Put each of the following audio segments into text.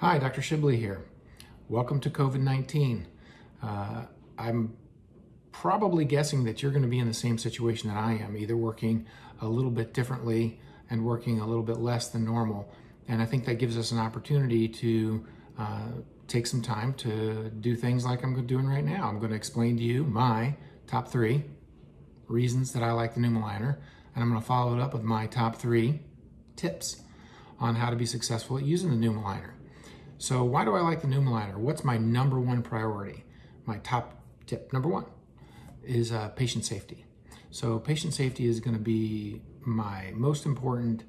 Hi, Dr. Shibley here. Welcome to COVID-19. I'm probably guessing that you're going to be in the same situation that I am, either working a little bit differently and working a little bit less than normal. And I think that gives us an opportunity to take some time to do things like I'm doing right now. I'm going to explain to you my top 3 reasons that I like the pneumolyner, and I'm going to follow it up with my top 3 tips on how to be successful at using the pneumolyner. So why do I like the pneumolyner? What's my number 1 priority? My top tip, number 1, is patient safety. So patient safety is going to be my most important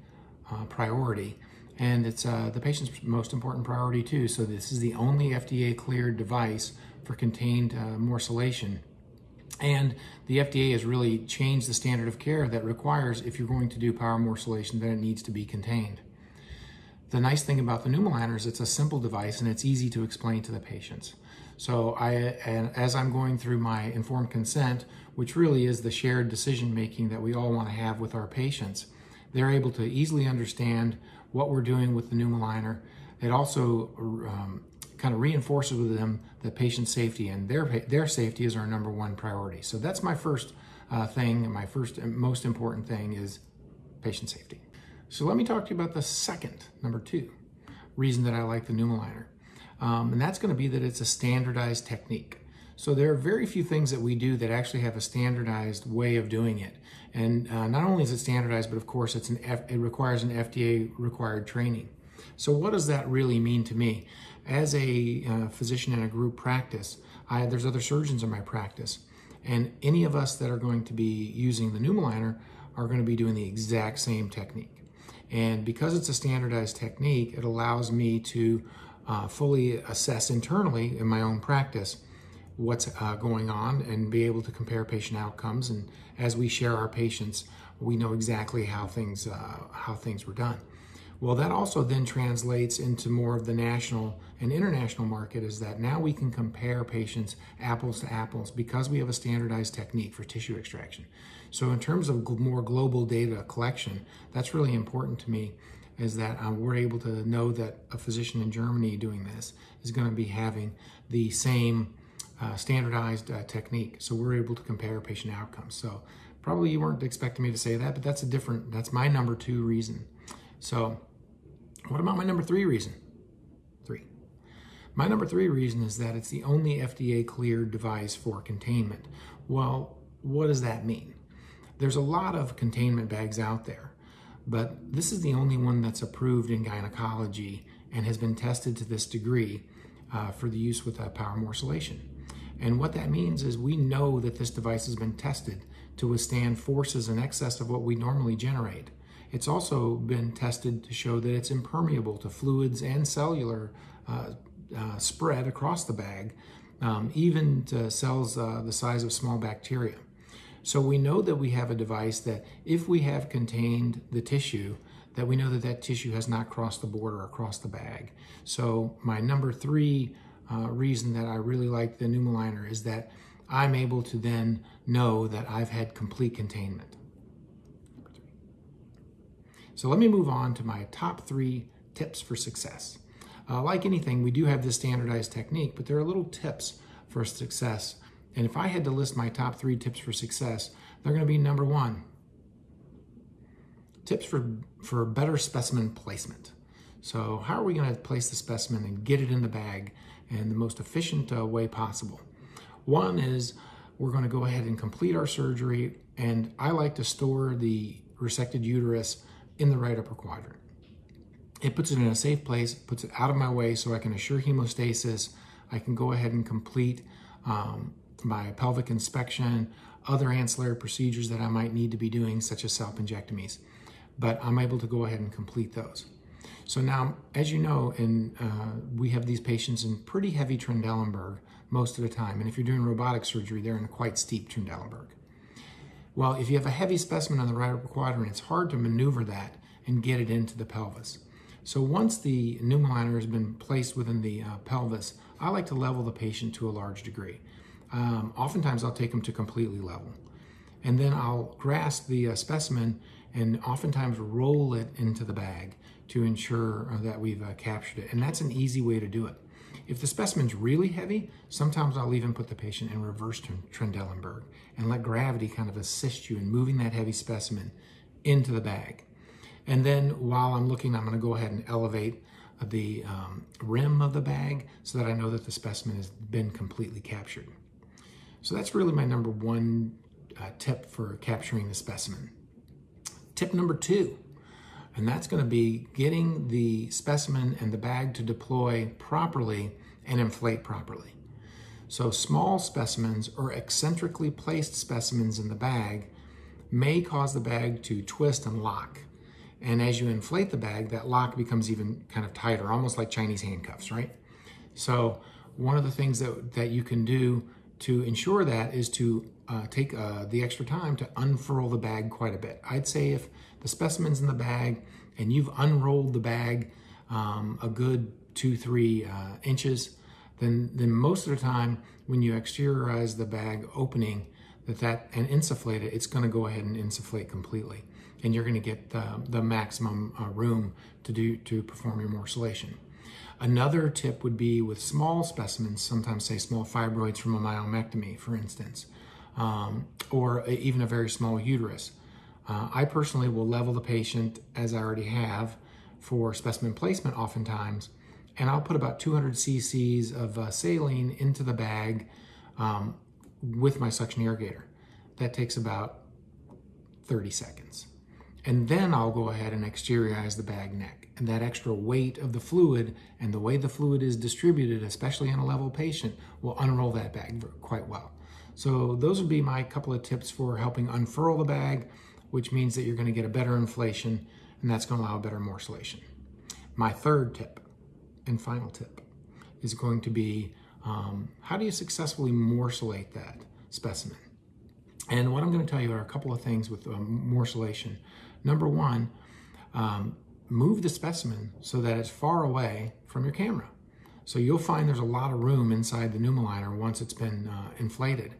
priority, and it's the patient's most important priority too. So this is the only FDA cleared device for contained morcellation. And the FDA has really changed the standard of care that requires, if you're going to do power morcellation, that it needs to be contained. The nice thing about the pneumolyner is it's a simple device and it's easy to explain to the patients. So as I'm going through my informed consent, which really is the shared decision making that we all want to have with our patients, they're able to easily understand what we're doing with the pneumolyner. It also kind of reinforces with them that patient safety and their safety is our number 1 priority. So that's my first thing, and my first and most important thing is patient safety. So let me talk to you about the second, number 2, reason that I like the pneumolyner. And that's going to be that it's a standardized technique. So there are very few things that we do that actually have a standardized way of doing it. And not only is it standardized, but of course it requires an FDA required training. So what does that really mean to me? As a physician in a group practice, there's other surgeons in my practice, and any of us that are going to be using the pneumolyner are going to be doing the exact same technique. And because it's a standardized technique, it allows me to fully assess internally in my own practice what's going on and be able to compare patient outcomes. And as we share our patients, we know exactly how things were done. Well, that also then translates into more of the national and international market, is that now we can compare patients apples to apples because we have a standardized technique for tissue extraction. So in terms of more global data collection, that's really important to me, is that we're able to know that a physician in Germany doing this is going to be having the same standardized technique. So we're able to compare patient outcomes. So probably you weren't expecting me to say that, but that's my number 2 reason. So what about my number 3 reason? My number 3 reason is that it's the only FDA cleared device for containment. Well, what does that mean? There's a lot of containment bags out there, but this is the only one that's approved in gynecology and has been tested to this degree for the use with power morcellation. And what that means is we know that this device has been tested to withstand forces in excess of what we normally generate. It's also been tested to show that it's impermeable to fluids and cellular spread across the bag, even to cells the size of small bacteria. So we know that we have a device that if we have contained the tissue, that we know that that tissue has not crossed the border across the bag. So my number 3 reason that I really like the pneumolyner is that I'm able to then know that I've had complete containment. So let me move on to my top 3 tips for success. Like anything, we do have this standardized technique, but there are little tips for success. And if I had to list my top 3 tips for success, they're going to be number 1, tips for better specimen placement. So how are we going to place the specimen and get it in the bag in the most efficient way possible? 1 is we're going to go ahead and complete our surgery, and I like to store the resected uterus in the right upper quadrant. It puts it in a safe place, puts it out of my way so I can assure hemostasis. I can go ahead and complete my pelvic inspection, other ancillary procedures that I might need to be doing, such as salpingectomies. But I'm able to go ahead and complete those. So now, as you know, we have these patients in pretty heavy Trendelenburg most of the time. And if you're doing robotic surgery, they're in a quite steep Trendelenburg. Well, if you have a heavy specimen on the right upper quadrant, it's hard to maneuver that and get it into the pelvis. So once the pneumolyner has been placed within the pelvis, I like to level the patient to a large degree. Oftentimes I'll take them to completely level. And then I'll grasp the specimen and oftentimes roll it into the bag to ensure that we've captured it. And that's an easy way to do it. If the specimen's really heavy, sometimes I'll even put the patient in reverse Trendelenburg and let gravity kind of assist you in moving that heavy specimen into the bag. And then while I'm looking, I'm going to go ahead and elevate the rim of the bag so that I know that the specimen has been completely captured. So that's really my number one tip for capturing the specimen. Tip number two, and that's going to be getting the specimen and the bag to deploy properly and inflate properly. So small specimens or eccentrically placed specimens in the bag may cause the bag to twist and lock. And as you inflate the bag, that lock becomes even kind of tighter, almost like Chinese handcuffs, right? So one of the things that you can do to ensure that is to take the extra time to unfurl the bag quite a bit. I'd say if the specimen's in the bag and you've unrolled the bag a good 2-3 inches, then most of the time when you exteriorize the bag opening and insufflate it, it's going to go ahead and insufflate completely, and you're going to get the maximum room to perform your morcellation. Another tip would be with small specimens, sometimes say small fibroids from a myomectomy, for instance, or even a very small uterus. I personally will level the patient, as I already have, for specimen placement oftentimes, and I'll put about 200 cc's of saline into the bag with my suction irrigator. That takes about 30 seconds. And then I'll go ahead and exteriorize the bag neck. And that extra weight of the fluid and the way the fluid is distributed, especially in a level patient, will unroll that bag quite well. So those would be my couple of tips for helping unfurl the bag, which means that you're going to get a better inflation, and that's going to allow better morcellation. My third tip and final tip is going to be how do you successfully morcellate that specimen? And what I'm going to tell you are a couple of things with morcellation. Number one, move the specimen so that it's far away from your camera. So you'll find there's a lot of room inside the pneumoliner once it's been inflated.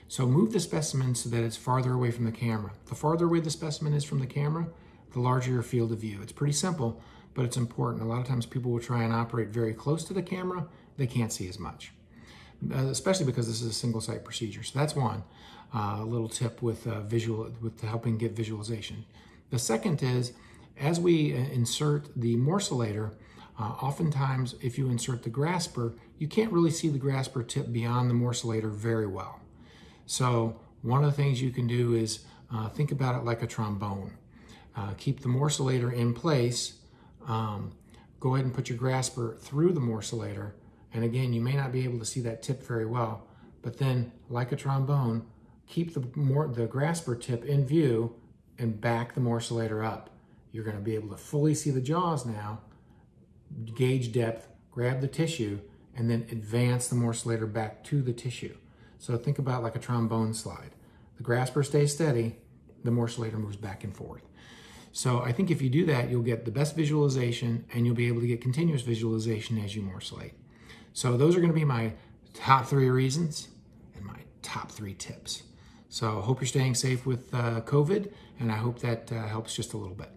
So move the specimen so that it's farther away from the camera. The farther away the specimen is from the camera, the larger your field of view. It's pretty simple, but it's important. A lot of times people will try and operate very close to the camera. They can't see as much, especially because this is a single site procedure. So that's one little tip with helping get visualization. The second is, as we insert the morcellator, oftentimes if you insert the grasper, you can't really see the grasper tip beyond the morcellator very well. So one of the things you can do is think about it like a trombone. Keep the morcellator in place. Go ahead and put your grasper through the morcellator. And again, you may not be able to see that tip very well, but then like a trombone, keep the grasper tip in view and back the morcellator up. You're going to be able to fully see the jaws now, gauge depth, grab the tissue, and then advance the morcellator back to the tissue. So think about like a trombone slide. The grasper stays steady, the morcellator moves back and forth. So I think if you do that, you'll get the best visualization and you'll be able to get continuous visualization as you morcellate. So those are going to be my top 3 reasons and my top 3 tips. So I hope you're staying safe with COVID, and I hope that helps just a little bit.